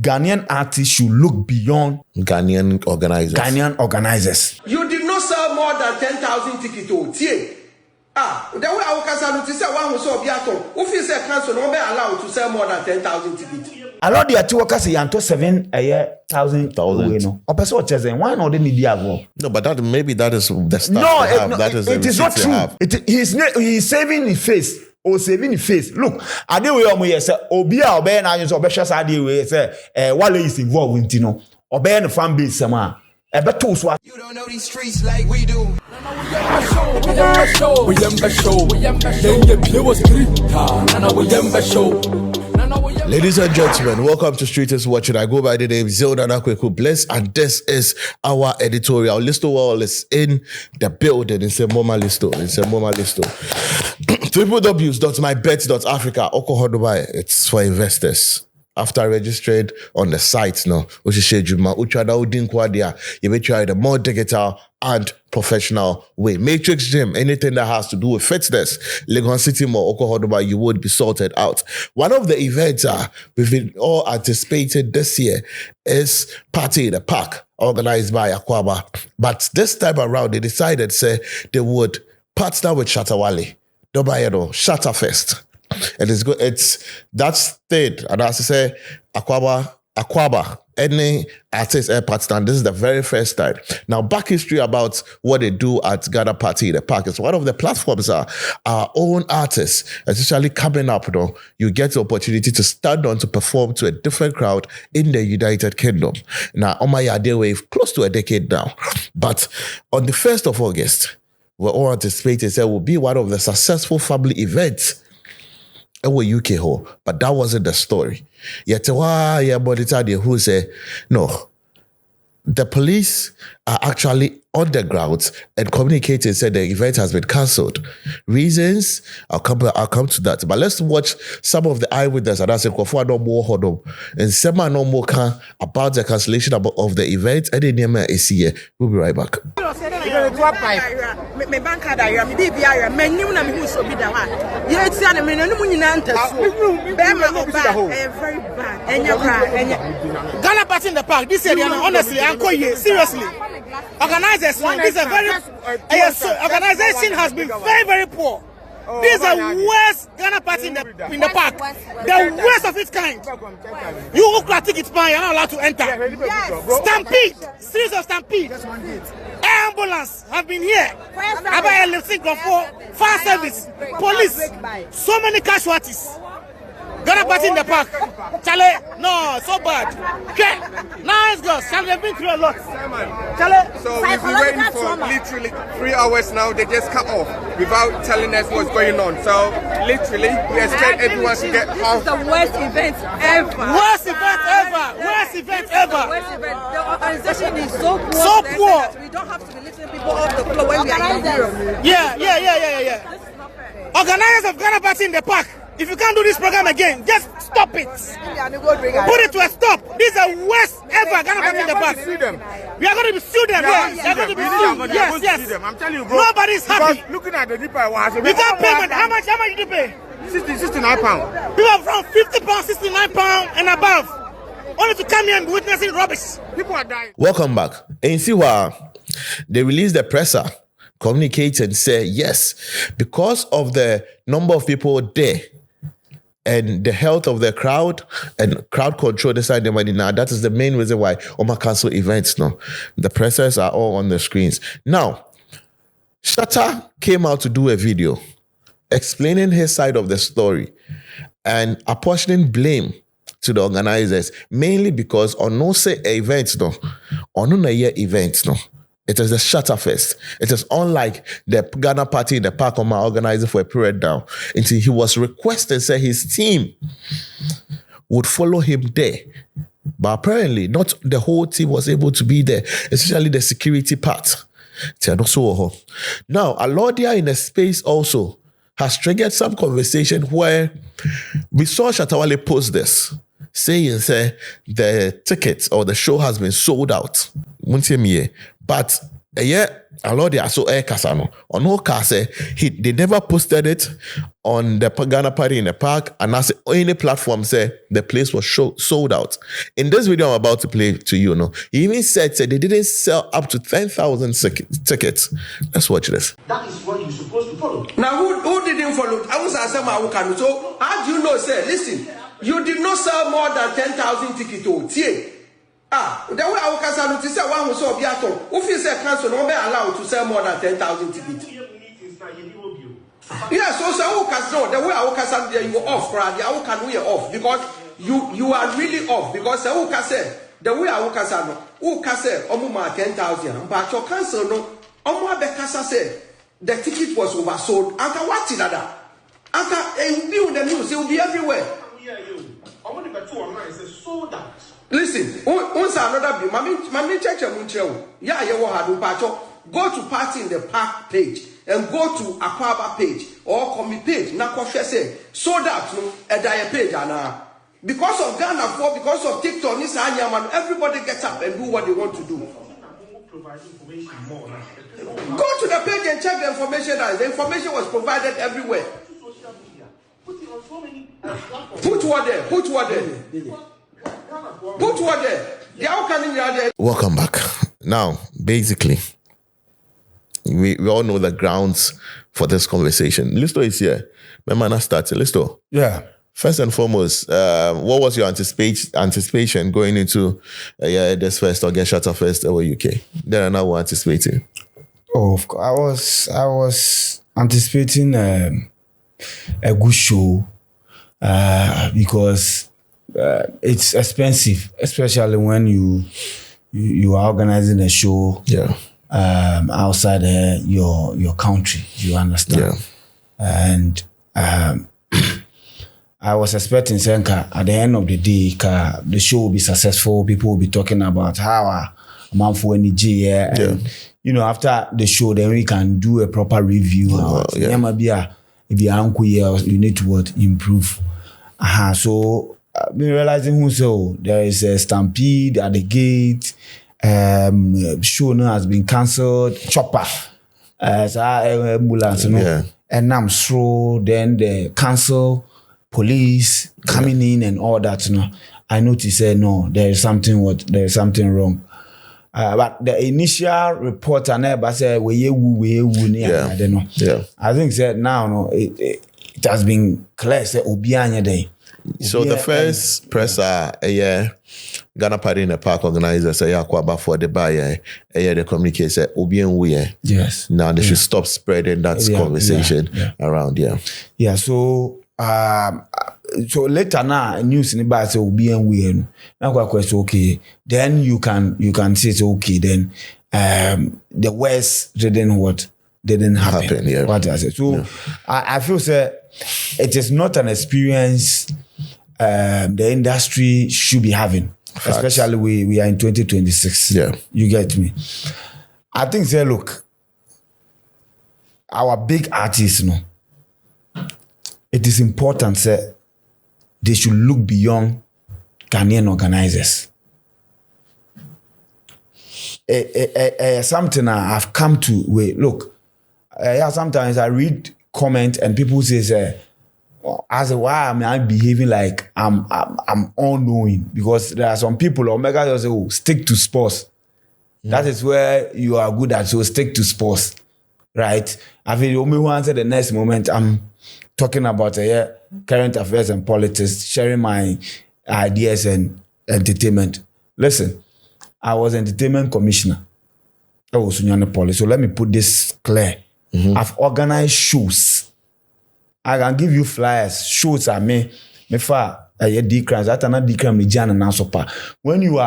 Ghanaian artists should look beyond Ghanaian organizers. You did not sell more than 10,000 tickets. The way I was to say one who saw Biato, who feels a council no be allowed to sell more than 10,000 tickets. A lot of the workers say until 7,000. Opposite what you're why not the media go? No, but maybe that is the stuff. It is not true. He's saving his face. Or saving the face. Look, I do we almost say Obia Obey and I use Obesha Sadi we say Wale is involved with Tino. Obey the fan base somewhere. You don't know these streets like we do. Ladies and gentlemen, welcome to Streeters Watching. I go by the name Zeal Bless, and this is our editorial. Listowel is in the building. It's a Moma Listo. www.mybet.africa. It's for investors. After registered on the site, no, which is Juma, you may try the more digital and professional way. Matrix Gym, anything that has to do with fitness, Legon City Mall, Okohodoba, you would be sorted out. One of the events we've been all anticipated this year is Party in the Park, organized by Akwaba. But this time around, they decided, say, they would partner with Shatta Wale, Shatta Fest. It is good. It's that state, and as I say, Akwaba, any artist air partner. This is the very first time. Now, back history about what they do at Ghana Party in the Park. It's one of the platforms our own artists, especially coming up. You get the opportunity to stand on to perform to a different crowd in the United Kingdom. Now, on my idea, we're close to a decade now, but on the 1st of August, we're all anticipating it will be one of the successful family events. UK hall, but that wasn't the story. Yet, who say no. The police are actually on the ground and communicating, said the event has been cancelled. Reasons, I'll come to that. But let's watch some of the eyewitness and I said, and Sema no more about the cancellation of the event. And then we'll be right back. Ghana Party in the Park, this area, honestly, seriously. Organizers, this is a very organization has been very, very poor. This is the worst Ghana Party in the park. The worst of its kind. You who critique its plan, you're not allowed to enter. Stampede, series of stampede. Ambulance have been here. About a lifting for fire service, police, so many casualties. Ghana Party in the Park. Chale, no, so bad. Okay, nice girls. Chale, they've been through a lot. Chale. So we've been waiting for literally 3 hours now. They just cut off without telling us what's going on. So literally, we expect everyone to get half. This is the worst event ever. Worst event ever. Worst event ever. Worst event. The organization is so poor. So poor. We don't have to be lifting people off the floor when we are in Europe. Yeah. Organizers of Ghana Party in the Park. If you can't do this program again, just stop it. Put it to a stop. This is the worst ever Ghana Party in the Park. We are going to be sued them. Yes. We are going to be sued. Yes. I'm telling you, bro. Nobody's happy. Looking at the deeper was. You can't pay. How much did you pay? 69 pounds. People from 50 pounds, 69 pounds and above. Only to come here and be witnessing rubbish. People are dying. Welcome back. And see why they released the presser, communicate and say yes, because of the number of people there. And the health of the crowd and crowd control decide the money now. That is the main reason why Oma cancel events now. The pressers are all on the screens. Now, Shatta came out to do a video explaining his side of the story and apportioning blame to the organizers, mainly because on no say events no, on no year events no. It is the Shatta Fest. It is unlike the Ghana Party in the Park on my organizer for a period now. Until he was requested, say his team would follow him there. But apparently, not the whole team was able to be there, especially the security part. Now, Alodia in the space also has triggered some conversation where we saw Shatta Wale post this, saying the tickets or the show has been sold out. But Yeah, a lot of so Kasano. On no car say they never posted it on the Ghana party in the park, and as any platform say the place was sold out. In this video I'm about to play to you, he even said they didn't sell up to 10,000 tickets. Let's watch this. That is what you're supposed to follow. Now, who didn't follow? I was asking my Awukanu. So, how do you know, say, listen, you did not sell more than 10,000 tickets. The way our Kasano to say one who saw Biato, who feels a council no be allowed to sell more than 10,000 tickets. Yes, so Kasano, the way our Kasano you were off, right? The Awukanu you off because you are really off because the said the way our Kasano, who said omuma 10,000, but your council no, omwa Bekasa said the ticket was oversold. Anka what is that? Anka it will be the news, it will be everywhere. I'm going to bet 2 online, it says sold out. Listen, once another bill, Mami check your munchel. Yeah, you will have to go to party in the park page and go to Aquaba page or Komi page. Now, say so that a diet page and because of Ghana, because of TikTok, this man, everybody gets up and do what they want to do. Go to the page and check the information. The information was provided everywhere. Put what there. Put what there. Put what there. Welcome back. Now, basically, we all know the grounds for this conversation. Listo is here. My man has started. Listo. Yeah. First and foremost, what was your anticipation going into this first or Get Shatta first over UK? Then now we're anticipating. Oh, of course. I was anticipating a good show because it's expensive, especially when you are organizing a show outside your country. You understand? Yeah. And I was expecting Senka at the end of the day, the show will be successful. People will be talking about how a month for energy. And after the show, then we can do a proper review. If you need to improve. So been realizing there is a stampede at the gate. Show now has been cancelled. Chopper, ambulance, and I'm sure then the council, police coming in and all that. I noticed no, there is something wrong. But the initial report I never said I don't know. Yeah. I think that now it has been clear. Say Obianya Day. So the first presser, Ghana Party in the Park organizer say Yakwaba for the buyer, the communicate say Obian. Yes. Now they should stop spreading that conversation around. Yeah. So so later now news in the bar say Obian. Now question okay. Then you can say it's okay. Then the worst didn't happen. Yeah. What I said. So I feel say it is not an experience the industry should be having. Facts. Especially we are in 2026. Yeah. You get me? I think say look, our big artists, it is important say they should look beyond Ghanaian organizers. Something I've come to look. Sometimes I read comment and people say as a why am I behaving like I'm unknowing, because there are some people Omega will say stick to sports. That is where you are good at, so stick to sports, right? I feel only one said the next moment I'm talking about current affairs and politics, sharing my ideas and entertainment. Listen, I was entertainment commissioner. I was Sunyane Poly, so let me put this clear. I've organized shows. I can give you flyers. Shows are me for a decrans. That not decran me jan and sopa. When you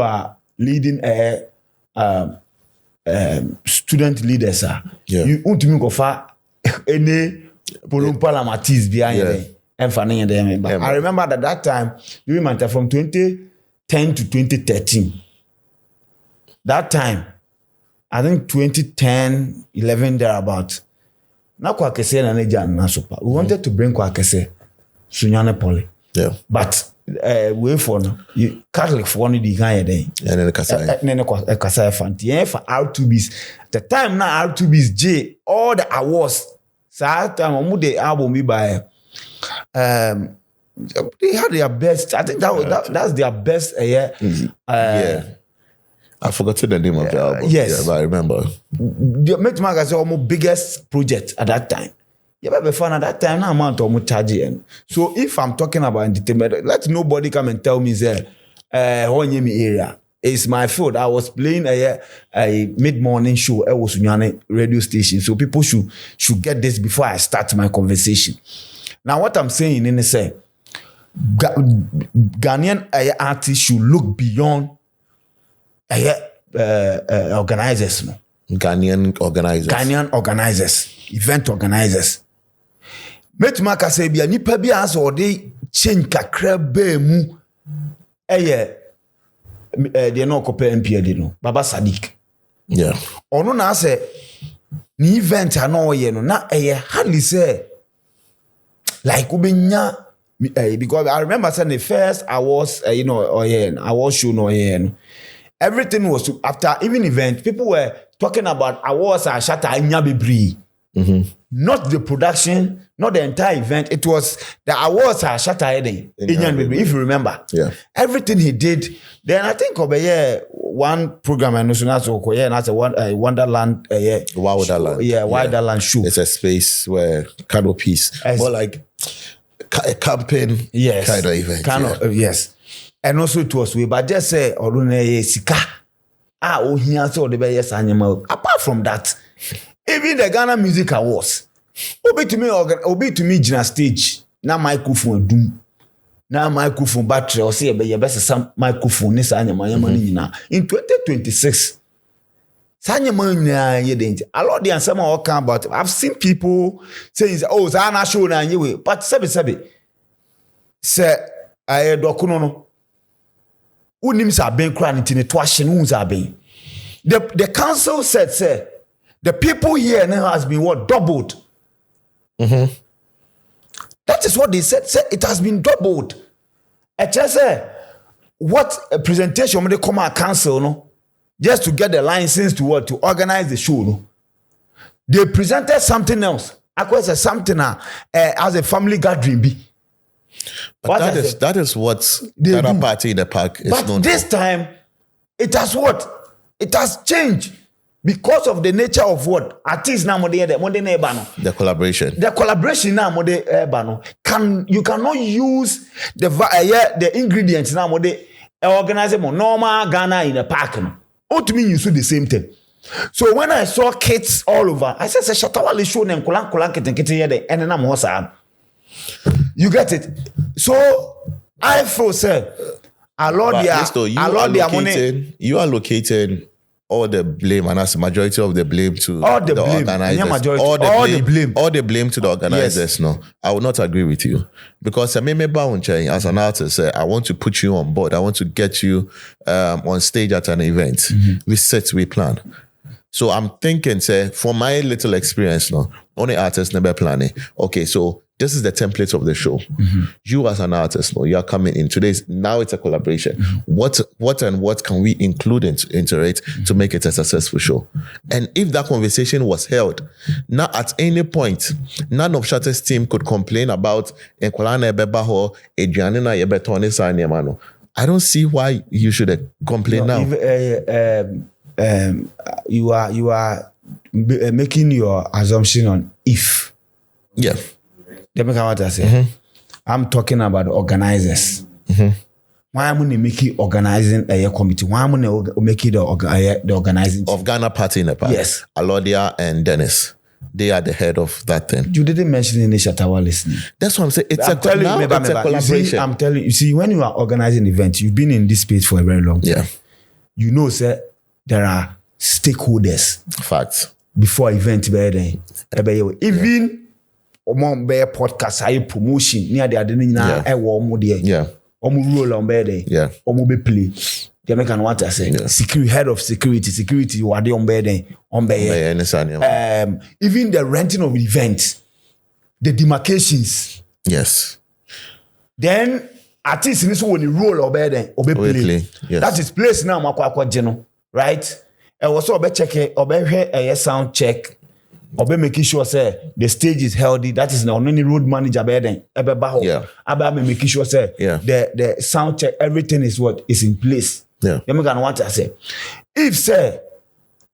are leading a student leaders, you want to go far any polumpalamatis behind them and fanning them. I remember that time during my time from 2010 to 2013. That time, I think 2010, 11 thereabout. Now Kwakese na neja na sopa. We wanted to bring Kwakese Sunyane Poly. Yeah. But way for no Catholic for no di kan yɛn And then the Kasai. ne kasa fanti yɛn for R2Bs the time na R2Bs J all the awards saa time ɔmo de album bi by they had their best. I think that's their best. Yeah. I forgot the name of the album. Yes. Yeah, but I remember. The Met Magazine almost biggest project at that time. Yeah, but fun at that time, now amount of charging. So if I'm talking about entertainment, let nobody come and tell me say, Honyemi area. It's my field. I was playing a mid-morning show at Wosunyane radio station. So people should get this before I start my conversation. Now, what I'm saying in the say, Ghanaian artists should look beyond organizers. No? Ghanaian organizers, event organizers. Metumaka say bia nipa bia so de change kakra ba mu de no kope MP de no Baba Sadiq. Yeah. Ono na say ni event ano ye no na hardly say like ubenya because I remember saying the first awards award show no everything was after even event people were talking about awards and Shatta anya bebree. Not the production, not the entire event. It was the awards and Shatta if you remember. Yeah. Everything he did. Then I think one program and that's a Wonderland Wonderland. Yeah, Wonderland show. It's a space where canopies, more like a camping kind of event. Yes. And also it was but just say sika. Apart from that, even the Ghana Music Awards, obi to me Gina stage, na microphone doom, na microphone battery, or say be best some microphone ni sanyama in 2026. Sanyama nyina ye denti. A lot the answer all come about. I've seen people saying, "Oh, Zana show na anyway," but sebi say dokuno no. Unim sa ben kra ntine to ahye no sa ben. The council said, say, the people here now has been what doubled. That is what they said. Say it has been doubled. I just say what a presentation when they come at council, no, just to get the license to what to organize the show. No, they presented something else. I call it something as a family gathering. But that is what the other party in the park is known this for. time, it has what? It has changed because of the nature of what? Artists now the collaboration. The collaboration now you cannot use the ingredients now organize normal Ghana in a park. Or to me, you see the same thing. So when I saw kids all over, I said, Shatta Wale show them and then I'm you get it? So I feel say you are locating all the blame, and that's the majority of the blame to the organizers. All the blame to the organizers. Yes. No, I will not agree with you because as an artist, I want to put you on board. I want to get you on stage at an event. We set, we plan. So I'm thinking, say, for my little experience, no, only artists never planning. Okay, so this is the template of the show. You as an artist, no, you are coming in today's. Now it's a collaboration. What can we include into it to make it a successful show? And if that conversation was held, not at any point, none of Shatta's team could complain about I don't see why you should complain now. You are making your assumption on if. Yeah. Let me come out and say, I'm talking about the organizers. Why am I making organizing a committee? Why am I making the organizing of Ghana Party in the past? Yes. Alodia and Dennis. They are the head of that thing. You didn't mention any Shatta Wale listening. That's what I'm saying. It's a collaboration. I'm telling you, see, when you are organizing events, you've been in this space for a very long time. Yeah. You know, sir, there are stakeholders. Facts. Before event, even Omon be podcast ayi promotion near the adena omo there. Yeah. Omo role on be yeah. Omo be play. The American want to say security head of security you are there on be even the renting of events, the demarcations. Yes. Then artist in this one the role obe play. Yes. That is place now makwa geno, right? And also obe check a sound check. Obe making sure say the stage is healthy. That is now only road manager ebe baho. Yeah. Abe making sure say the sound check, everything is what is in place. Yeah. You can want to say if say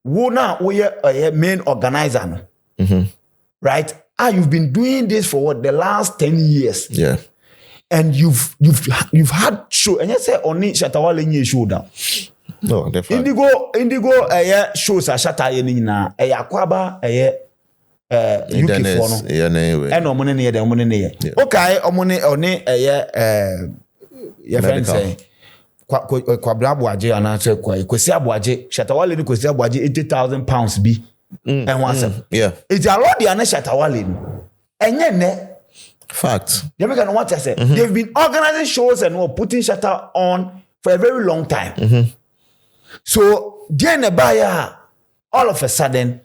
we now we a main organizer no. Right? You've been doing this for what the last 10 years. Yeah. And you've had show and you say only Shatta Wale show down. No, definitely. Indigo shows a Shatta ye na akwaba UK for no. Yeah, anyway. And omone ne de omone ne. Okay, omone oni your friend say kwa Abuaje ana say kwesi Abuaje Shatta Wale ni kwesi Abuaje 80,000 pounds bi. And once yeah. It's a lot the Shatta Wale. Enye ne fact. You make what I say. They've been organizing shows and putting Shatta on for a very long time. So then buyer, all of a sudden,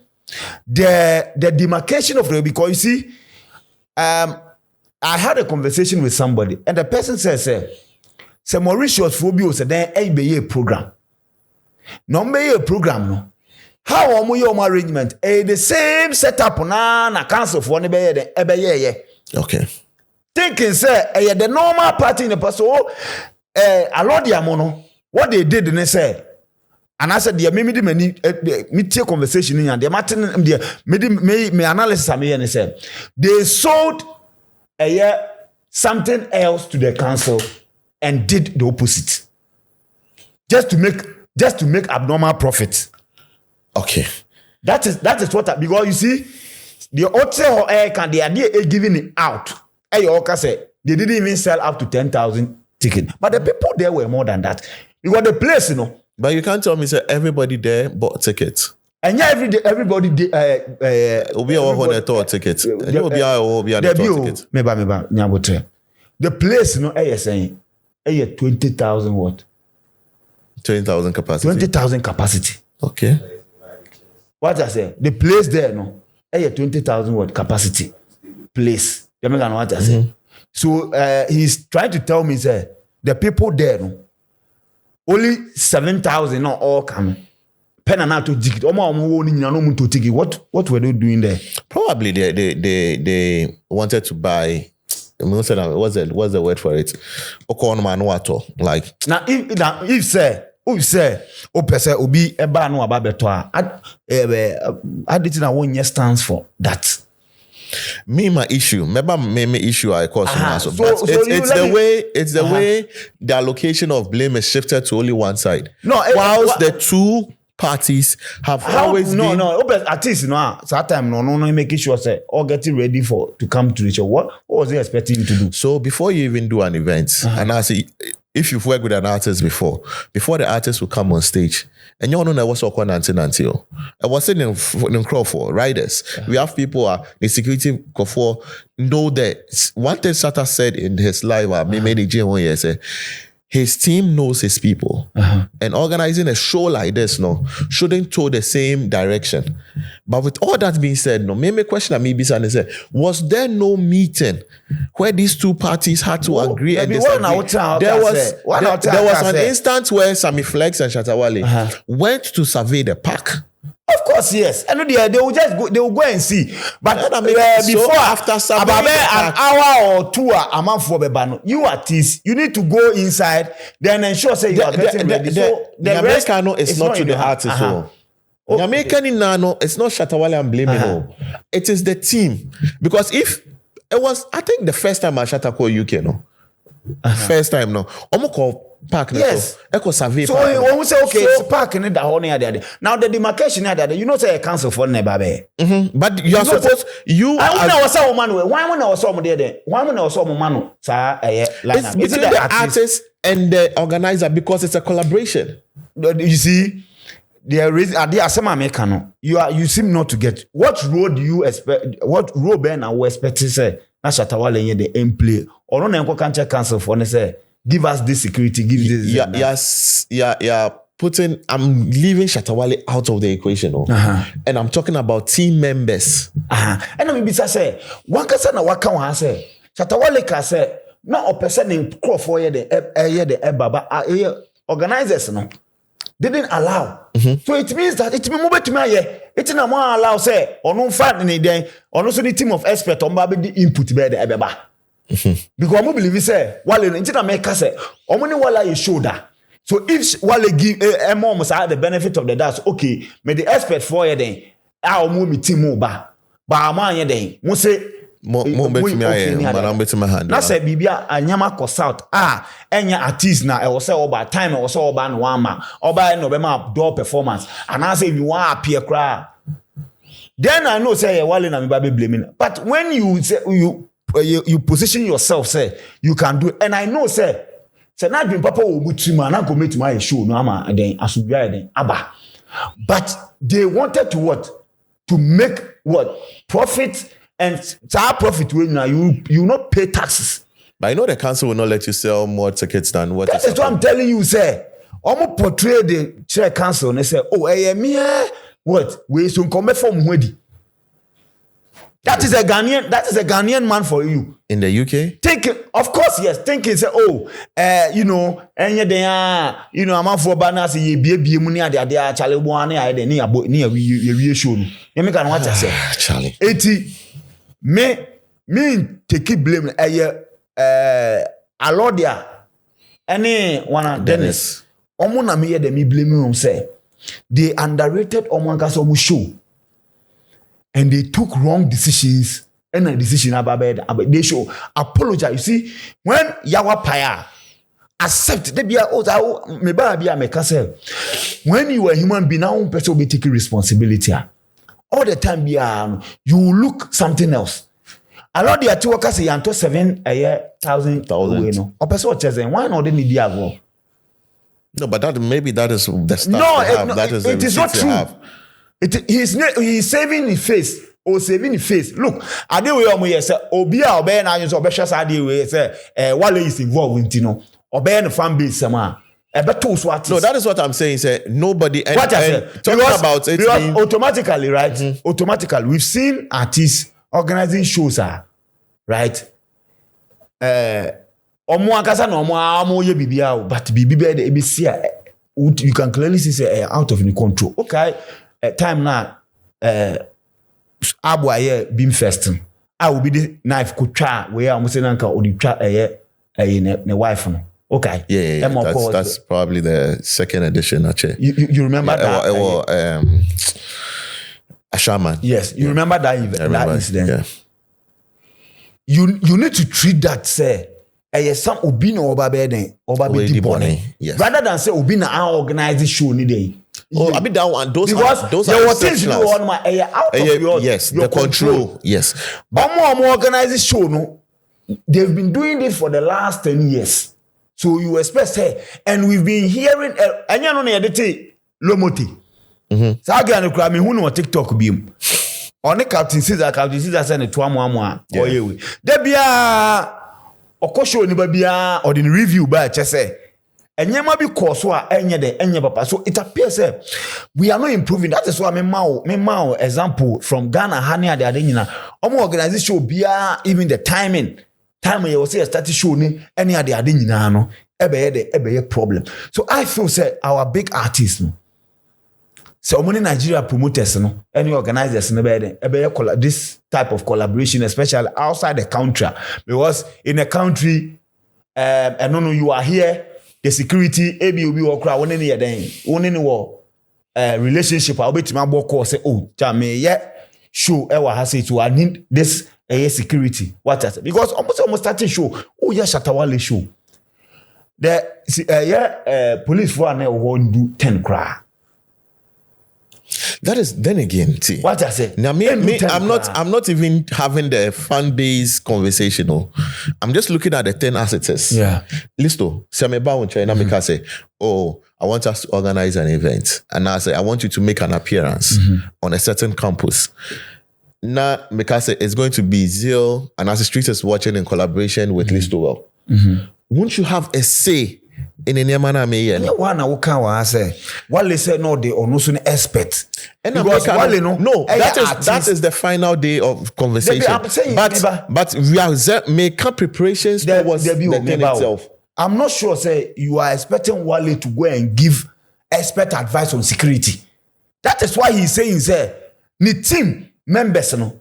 the demarcation of the because you see, I had a conversation with somebody and the person says, "Say Mauritius phobia said then a program. No be a program no. How am your arrangement? The same setup na council for the Okay. Thinking say the normal party in the past a lot the amono what they did and say and I said the me take conversation in and the Martin me analysis and say they sold something else to the council and did the opposite just to make abnormal profits. Okay. That is what because you see the hotel can they are giving it out. They didn't even sell up to 10,000 tickets. But the people there were more than that. You got the place, you know. But you can't tell me say everybody there bought tickets. And yeah, everybody Obi a one thought tickets. Obi a tickets. Meba. The place, you know, saying 20,000 what? 20,000 capacity. 20,000 capacity. Okay. What I say? The place there, no. 20,000 what capacity place. You know what I say? So he's trying to tell me say the people there, no, only 7,000 not all coming. Pen and out to ticket. What were they doing there? Probably they wanted to buy. What's the word for it? Like now if say. Obi eba no ababeto I didn't know one year stands for that. My issue I cause but it's the way the allocation of blame is shifted to only one side. No, whilst the two parties have always been at least that time no making sure say all getting ready to come to the show. What was he expecting you to do? So before you even do an event, and I say if you've worked with an artist before the artist will come on stage, and you don't know what's going on until I was sitting in Crawford riders. We have people the security for know that one thing Shatta said in his live his team knows his people. And organizing a show like this shouldn't go the same direction. But with all that being said, maybe question at me was there no meeting where these two parties had to agree and disagree? There was an instance where Sammy Flex and Shatta Wale went to survey the park. Of course, yes. And they will go and see. But before after about an hour or two a month for Bebano, you artists, you need to go inside, then ensure say you are getting ready. So the rest is not to the artist. Jamaican Nano, it's not Shatta Wale I'm blaming. It is the team. Because if it was, I think the first time I Shatta called UK, first time call park. Yes. Echo survey. So when we say okay, it's park in the whole there. Now the demarcation there, you know say a council for never. But you are supposed I know some man. Why when I was some there? Why when I was some man? It's between the artist and the organizer because it's a collaboration. You see, there are some American. You seem not to get what role do you expect? What role Ben I was expecting say na Shatta Wale the aim play or no can't check council for say. Give us this security, give this. Yeah. I'm leaving Shatta Wale out of the equation. And I'm talking about team members. And I mean, say, one person na waka say, Shatta Wale can say, Not a person in crop for the baba organizers no didn't allow. So it means that it means move to me it's not more allow say or no fat in then or no so the team of experts on baby the input be the ebeba. Because I believe say Wale into make say omoni Wale you shoulder. So if Wale give a mom must have the benefit of the doubt, okay, may the expert for you then I will move team ba man ye then mo say Mo bet me man bet my hand. Na say bibia anyama ko south enya artist na e wo say oba time e wo say oba no one ma oba no be ma door performance and I say if you want appear cry then I know say Wale na me ba be blaming. But when you say you position yourself say you can do it. And I know say na dream papa wo butu ma na go meet my show no ama then asubia then aba. But they wanted to what? To make what? Profit. And our profit when you not pay taxes. But I know the council will not let you sell more tickets than what. That is what I'm telling you, sir. Almost portray the chair council and they say, oh, me what? We soon come from Wedi. That is a Ghanaian man for you. In the UK? Thinking, of course, yes. Thinking, say, and you know, I'm for banners, ye be money at the Charlie Boane, I didn't near we show. You make an what I say, Charlie. 80. Me take blame Alodia any one Dennis omuna me de me blame him say they underrated omo show and they took wrong decisions and a decision about they show apologize. You see when yawa paya accept they be me ba bia me ka say when you are a human being now person be taking responsibility. All the time you look something else. A lot of the workers say yanto 7,000 no. Or person what say why not they need go? No, but that is the stuff. It is not true. He's saving his face or saving his face. Look, I dey we say obi a obe na use obe shasa dey we say Wale is involved with obe no fan base sama. No, that is what I'm saying. Say nobody. And, what I said, talking about it because automatically, right? Automatically, we've seen artists organizing shows, right? Omo akasa no omo ye bibia, but bibia the ABC. You can clearly see say out of the control. Okay, time now. Abwa beam festing. I will be the knife could try where I'm saying uncle or the try ne wife no. Okay. Yeah. That's probably the second edition, actually. You remember that? It was a shaman. Yes, you remember that event, that incident. Yeah. You need to treat that, say, some Obi no Oba Beden, Oba Bedi Bonnie. Yes. Rather than say Obi na organize show ni day. Oh, I mean that one. Those there were things you do on my out of your the control. Yes. Omo organize show no. They've been doing this for the last 10 years. So you expect hey, and we've been hearing anya no na yedete lomoti. So again no kra me hu no TikTok bi mu. Oni Captain Caesar say ne to amoa oyewe. Da bia okosho ni ba bia or the review ba che say enyema bi course a enye papa. So it appears we are not improving. That is why me ma example from Ghana Hania de adenyina. Omo organization bia even the timing you say start show ni any ade nyina no ebe problem. So I feel say our big artists no so many Nigeria promoters no any organizers no ebe this type of collaboration especially outside the country because in a country no you are here the security ebi obi wo kra woni ne yeden woni ne wo relationship a obetima gboko say oh jame ye show e wa ha say to I need this security. What I say? Because almost starting show. Oh yeah, Shatta Wale show. The police for an won't do 10 cry. That is then again. See, what I say? Now I'm not even having the fan base conversational. I'm just looking at the 10 assets. Yeah. Listo. China say, oh, I want us to organize an event, and I say I want you to make an appearance on a certain campus. Now, Mikasa is going to be Zeal and As the Street is Watching in collaboration with Listowel. Won't you have a say in any manner me Yeah, one I will say. Wale said no, they are no soon expert. And Because Wale no, that is the final day of conversation. I'm saying, but we are making preparations towards the thing itself. I'm not sure. Say you are expecting Wale to go and give expert advice on security. That is why he's saying, say, the team members no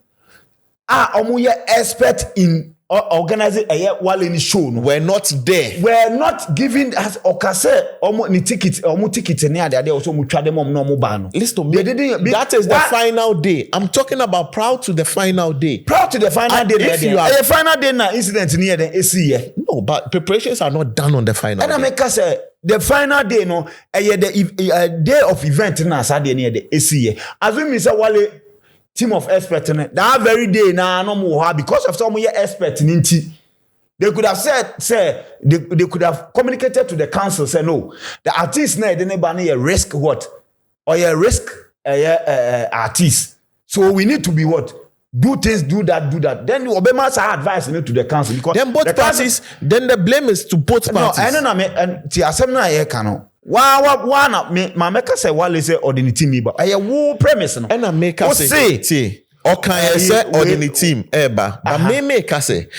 omuye expert in organizing a Wale ni show no. We're not there. We're not giving us okase ni ticket ni ade also mu twa dem no mu ba no. Listen, that is the final day. I'm talking about proud to the final day. Proud to the final day. If you are final day na incident ni here esi. No, but preparations are not done on the final day. And I make say the final day no the day of event na Saturday ni here esi. As we say Wale team of experts that very day na no more because of some expert ninti. They could have said they could have communicated to the council, say no, the artist na they never a risk what or a risk artist. So we need to be what? Do things, do that. Then Obama's advice to the council because then both parties. Then the blame is to both parties. No, and the assembly here cano. One my maker say Wale say or the team but I wo premise no. And I make us say okay say or the team but me make us say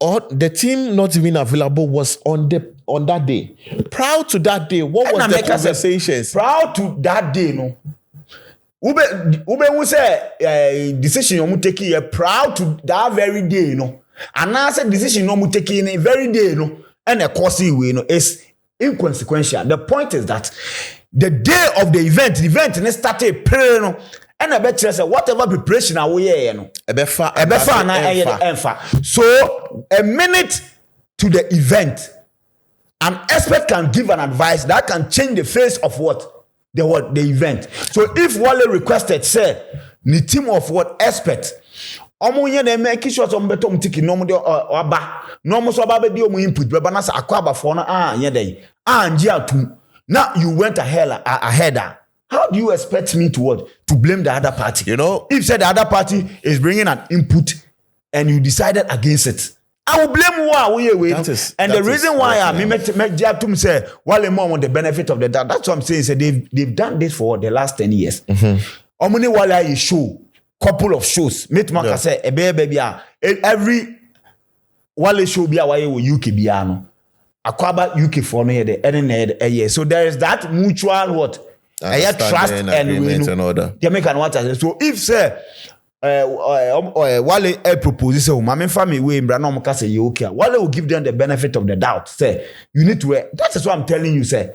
or the team not even available was on that day. Proud to that day. What was the conversations? Proud to that day no. Ube who say decision you take here proud to that very day no. And now say decision you take in very day no. And a course way no is inconsequential. The point is that the day of the event started prayer no. And I bet you say whatever preparation I we no. Ebefa na so a minute to the event, an expert can give an advice that can change the face of what the event. So if Wale requested say the team of what expert omunye na make sure some beto mtiki no mo de oba no mo so ba be di omu input be na sa akwaba fo no anye den anje atum. Now you went ahead. How do you expect me to blame the other party? You know, if said the other party is bringing an input and you decided against it, I will blame who. And the reason why I make Jatum say Wale more on the benefit of the doubt. That's what I'm saying. So they've done this for the last 10 years. Omuni Wale is show couple of shows. Meet Maka say baby every Wale show be away with UK biano. Akwaba UK for me the so there is that mutual what. Trust and order. Jamaican water. So if say Wale proposes so my family way in Branham say you okay. Wale will give them the benefit of the doubt. Say you need to that is what I'm telling you. Say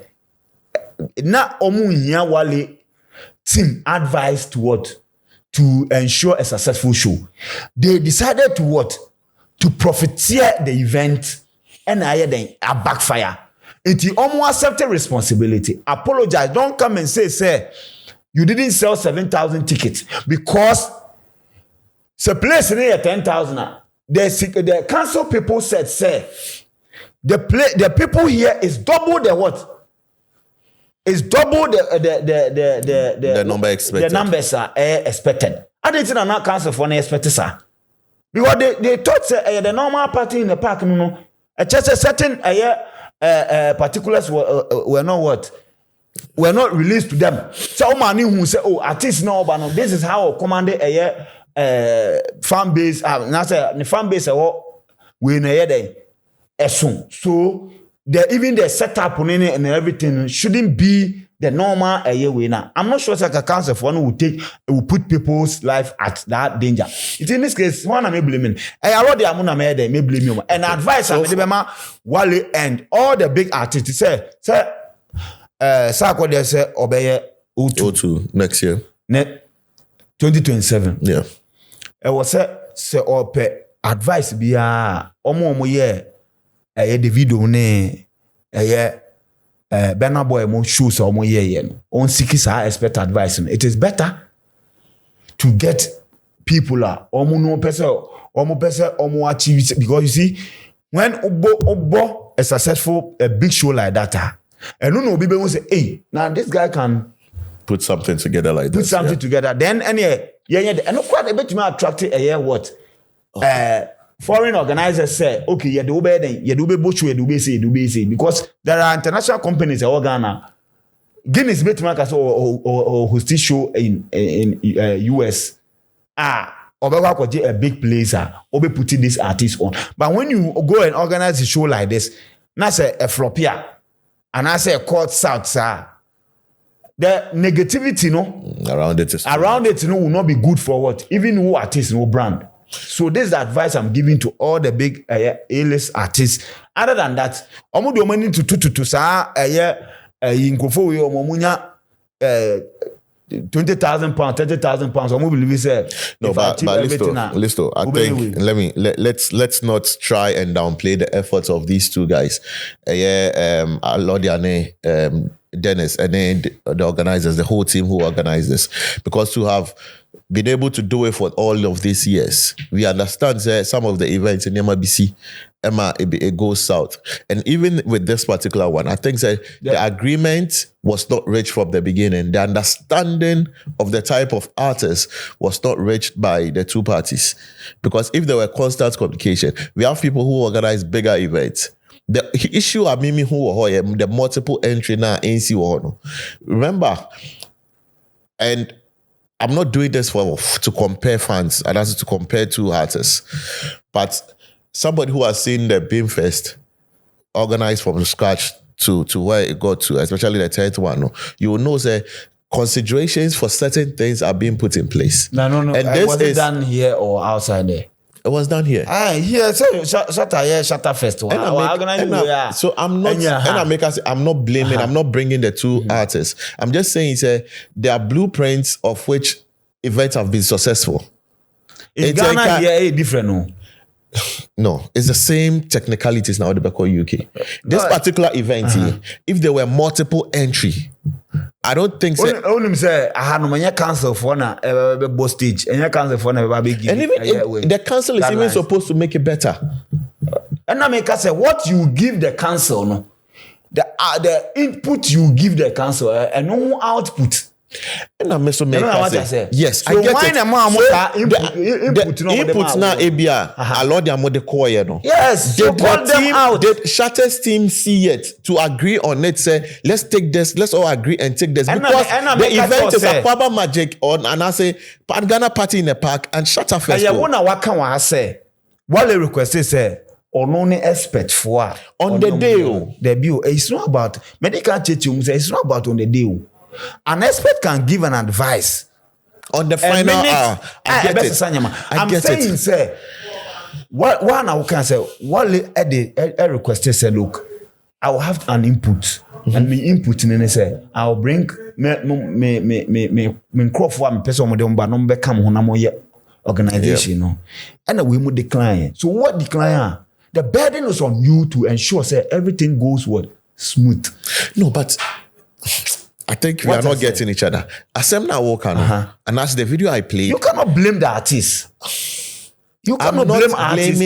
na omunya Wale team advice to what to ensure a successful show. They decided to what to profiteer the event and then a backfire. It is almost accept responsibility. Apologize. Don't come and say you didn't sell 7,000 tickets because the place near 10,000. The council people said, the people here is double the what? Is double the number expected. The numbers are expected. I didn't not council for an expected, sir. Because they thought the normal party in the park, just a certain particulars were not what were not released to them. So many who say, "Oh, artists no, but no, this is how commanded fan base." Now say the fan base we na there soon. So even the setup and everything shouldn't be the normal way now. I'm not sure like a council for one will put people's life at that danger. It in this case, one I may blame I already am on may blame you. And advice I Wale and all the big artists say Sako they say obey O2 next year. 2027. Yeah. I was say or advice be omo ye the video ne Bernard Boy mo shows or mo ye no on seek expert advice. It is better to get people omo achieve because you see when obo a successful a big show like that and no people will say hey now this guy can put something together like this. Put something together then and and quite a bit more attractive what foreign organizers say, okay, you do better, you do be butcher, you do be say, because there are international companies in Ghana. Guinness Betmarkers or hosting show in US. Obewa a big place, Obe putting this artist on. But when you go and organize a show like this, that's a flopia, and I say a court south, sir. The negativity, around it, will not be good for what? Even who artists, no brand. So this is the advice I'm giving to all the big A-list artists. Other than that, omo do money to sa inkofo yo omunya 20,000 pounds, 30,000 pounds. Omo believe say no, but Listo, I think let's not try and downplay the efforts of these two guys. Lodiane, Dennis, and then the organizers, the whole team who organized this, because to have been able to do it for all of these years, we understand that some of the events in MBC, it goes south. And even with this particular one, I think that the agreement was not reached from the beginning. The understanding of the type of artist was not reached by the two parties. Because if there were constant communication, we have people who organize bigger events. The issue of Mimi who the multiple entry now NC. Remember, and I'm not doing this to compare fans and also to compare two artists, but somebody who has seen the Beamfest organized from scratch to where it got to, especially the 10th one, you will know that considerations for certain things are being put in place. No. And this was it done here or outside there? It was done here. Here, so Shatta Festival. So I'm not blaming, I'm not bringing the two artists. I'm just saying there are blueprints of which events have been successful. In Ghana, here, different, no? No, it's the same technicalities now the Beko UK. This particular event here, if there were multiple entry, I don't think so. Only say I had no cancel for na stage and cancel for na big. And even the council is even supposed to make it better. And I make us say what you give the council, no, the input you give the council and no output. And I'm also making yes, so I get it. The input now ABR a lot of the core, no. Yes, did call them out. Did Shatta's team see it to agree on it? Say let's take this. Let's all agree and take this because the event is a Kwaba Magic on, and I say Ghana party in the park and Shatta Festival. Yeah, one what can I say? Wale requested say on only expert for on the day. The bill. It's not about medical teaching. It's not about on the day. An expert can give an advice on the final hour. I get it. I'm saying, say, what I can say, Wale a requested say, look, I will have an input, and the input in say, I'll bring me crop for me person with them, but no become honamoye organization, no, and we would decline. So what decline? The burden is on you to ensure say everything goes smooth. No, but I think we are not getting each other. Asemna Wokano, and that's the video I played. You cannot blame the artist. You cannot blame artists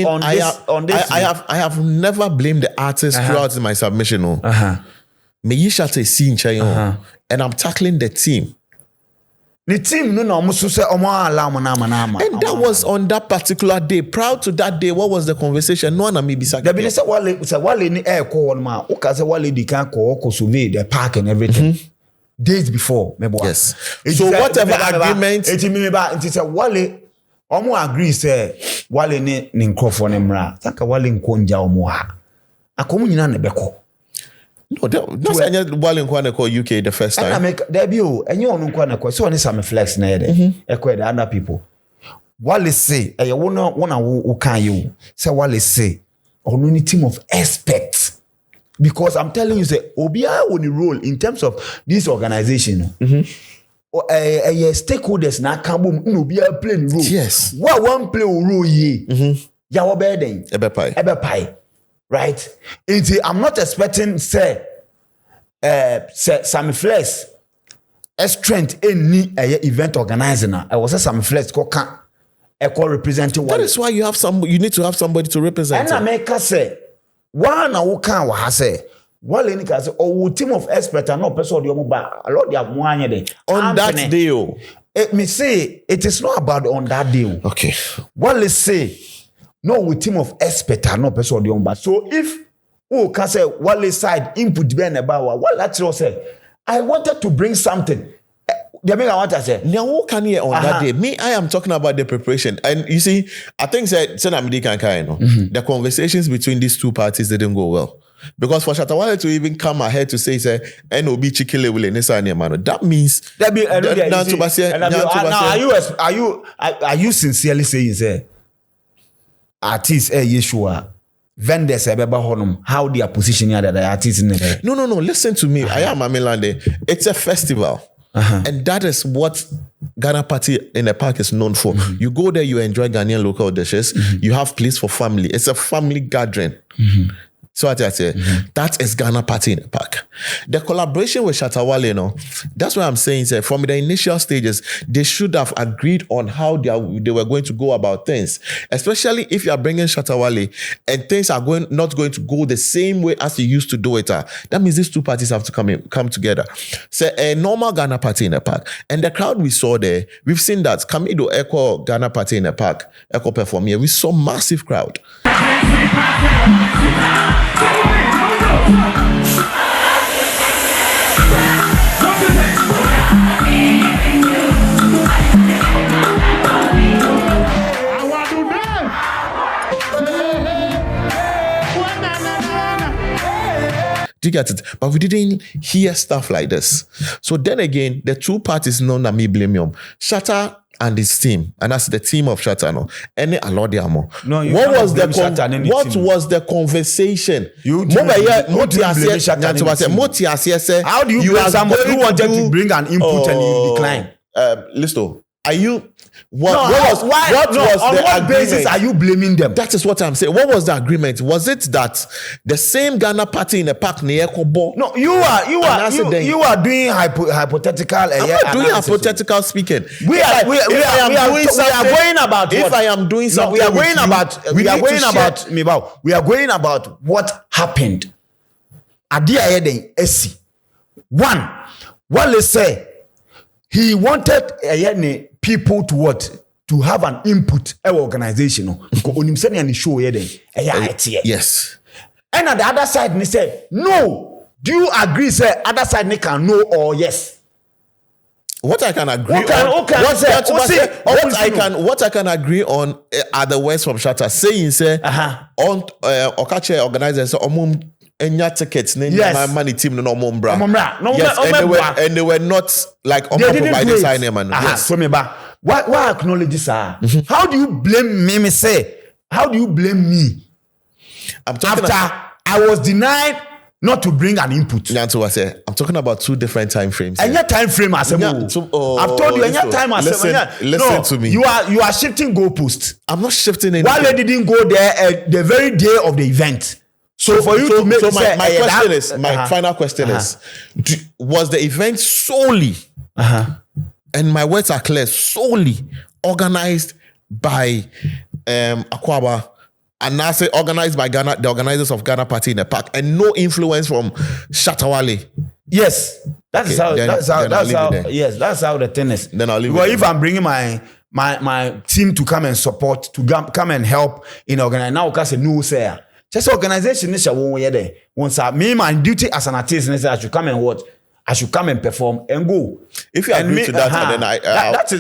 on this. I have never blamed the artist throughout my submission. Me Shatta scene and I'm tackling the team. The team no almost say and that was on that particular day. Proud to that day, what was the conversation? No one me be there been say Wale ni air call ma. O ka say Wale di can call survey the park and everything. Days before, yes. So whatever agreement, it say Wale, omo agree say Wale ni nkofo ne mra. Saka Wale nkonja omo ha. Akomu nyina ne beko. No, that's any Wale nkwa call UK the first time. And I make there be o, enye onu nkwa na call. So oni some flex na there. Ekwe the other people. Wale say, eh wona wo kan you. Say Wale say, onu ni team of experts. Because I'm telling you, say, Obia on the role in terms of this organization. Stakeholders na kabum Obia play the role. Yes. What one play role ye? Ya wo be den. Ebe pai. Right? I'm not expecting say Sammy Flex strength any event organizer na. I was say Sammy Flex ko kan e ko representing. That is why you need to have somebody to represent. And I make us say one who can say Wale ni say oh team of experts and no person the ba a lot of money there on that deal. Me say it is not about on that deal. Okay. Wale say no with team of experts are no person the but so if can say Wale side input be about what let's say I wanted to bring something. The make I want to say. Now, who can hear on that day? Me, I am talking about the preparation. And you see, I think the conversations between these two parties didn't go well. Because for Shatta Wale to even come ahead to say NOB Chikile will that means are you sincerely saying artists Yeshua vendors how they are positioning that the artists in the No, listen to me. I am Amilande. It's a festival. And that is what Ghana Party in the Park is known for. You go there, you enjoy Ghanaian local dishes. You have place for family. It's a family gathering. So I say, that is Ghana Party in the Park. The collaboration with Shatta Wale, that's what I'm saying. From the initial stages, they should have agreed on how they were going to go about things. Especially if you are bringing Shatta Wale and things are not going to go the same way as you used to do it. That means these two parties have to come together. So a normal Ghana Party in the Park. And the crowd we saw there, we've seen that. Kamido Echo Ghana Party in the Park, Echo perform here. We saw massive crowd. Do you get it? But we didn't hear stuff like this. So then again, the two parties know that me blame them. Shatta and his team, and that's the team of Shatta. Any Alodiamo. No, what was the conversation? How do you bring somebody who wanted to bring an input and you decline? Listo, are you? What was the agreement? Basis are you blaming them? That is what I'm saying. What was the agreement? Was it that the same Ghana Party in the park near Kobo? No, you are doing hypothetical. I'm not doing hypothetical speaking. We are going about what happened. One, Wale say he wanted people to what? To have an input organization. Yes. And on the other side, they say, no. Do you agree, say, other side they can no or yes? What I can agree what I can agree on are the words from Shatta saying, say, on Okache organizers, enya tickets, my money team no mombra. Yes, and they were not like provided sign man. Yes. So me ba. Why acknowledge this? How do you blame me? How do you blame me? After I was denied not to bring an input. I'm talking about two different time frames. And your time frame as I've told you, and your time as listen to me. You are shifting goalposts. I'm not shifting anything. Wale didn't go there the very day of the event. So for you to make my final question is, was the event solely, and my words are clear, solely organized by Akwaba, and now say organized by Ghana, the organizers of Ghana Party in the Park, and no influence from Shatta Wale? Yes, that's how the thing is. Then I'll leave. Well, if I'm bringing my team to come and support, to come and help in organizing, now because no say. Just organization is there. Once me, my duty as an artist is I should come and watch. I should come and perform and go. If you agree to that, then that's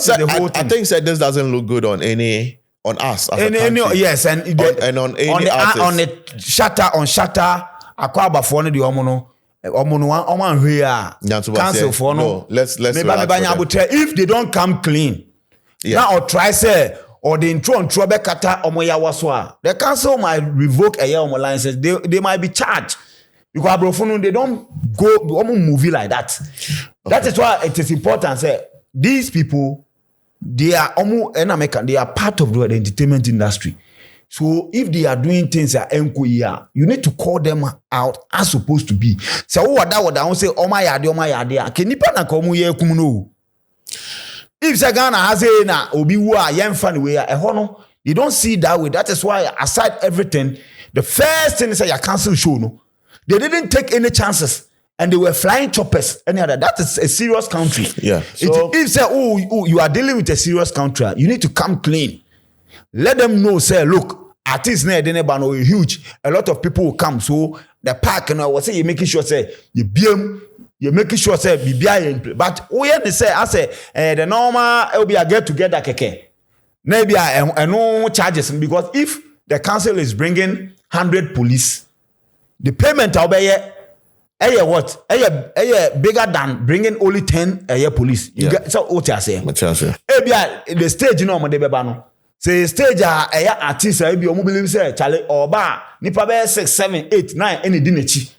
the whole thing. I think this doesn't look good on us. As a country. Yes, and on any artist. On the Shatta, Akwaba for the Oman here. Cancel for no. Let's if they don't come clean, now or try say. Or the intro and trouble kata omoyawaswa. The council might revoke a year on license. They might be charged because they don't go movie like that. Okay. That is why it is important. Say these people, they are they are part of the entertainment industry. So if they are doing things at Enko, you need to call them out as supposed to be. So what I won't say my yard. Can you partner come here kumuno? If Ghana has a obi wa young funny way you don't see that way. That is why aside everything, the first thing is that you cancel show. No, they didn't take any chances and they were flying choppers. Any other that is a serious country. Yeah. So if say you are dealing with a serious country, you need to come clean. let them know, say, look, artists near the neighbor are huge. A lot of people will come. So the park, you know, I was saying, you're making sure, say, you're making sure, say, be but we say, I say, the normal, it will be a get together, keke. Maybe I no charges, because if the council is bringing 100 police, the payment will be what? Bigger than bringing only 10 police. You get so what I say. The stage, you know, no. Say stage artist, I be believe say Charlie or bar, nipa be 6, 7, 8, 9, any dinechi.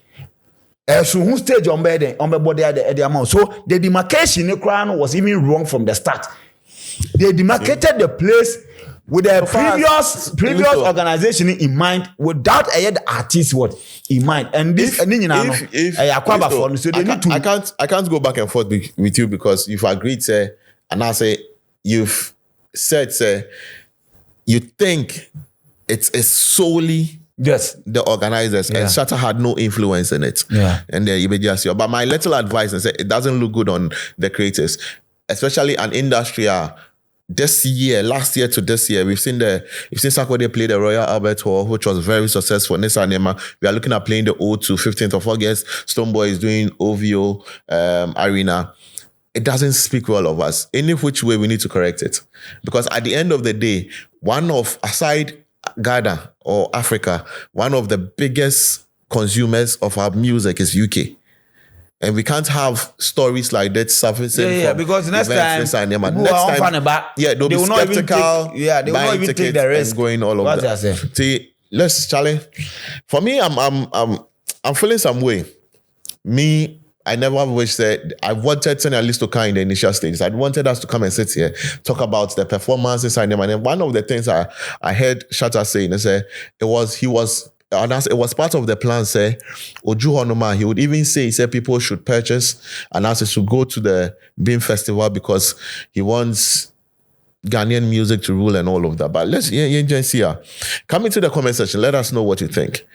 So who stage on bed the amount. So the demarcation in the crown was even wrong from the start. They demarcated the place with the previous organization in mind, without the artist what in mind. And this so they need to. I can't go back and forth with you, because you've agreed, say, and I say you've said, say, you think it's solely the organizers, and Shatta had no influence in it. And then you be just but my little advice is, it doesn't look good on the creators, especially an industry. Last year to this year, we've seen Sarkodie play the Royal Albert Hall, which was very successful. We are looking at playing the O2 15th of August. Stonebwoy is doing OVO Arena. It doesn't speak well of us. Any which way, we need to correct it. Because at the end of the day, aside Ghana or Africa, one of the biggest consumers of our music is UK. And we can't have stories like that surfacing. Because next time, they'll be skeptical. They will not even take the risk going all over that. See, Charlie. For me, I'm feeling some way. I never wished that I wanted Tony at least to come in the initial stages. I wanted us to come and sit here, talk about the performances and then one of the things I heard Shatta saying is it was part of the plan, say, he would even say people should purchase and ask us to go to the Beam Festival because he wants Ghanaian music to rule and all of that. But let's see. Come into the comment section. Let us know what you think.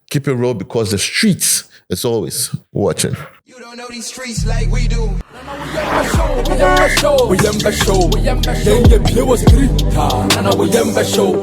Keep it real, because the streets is always watching. You don't know these streets like we do. We show.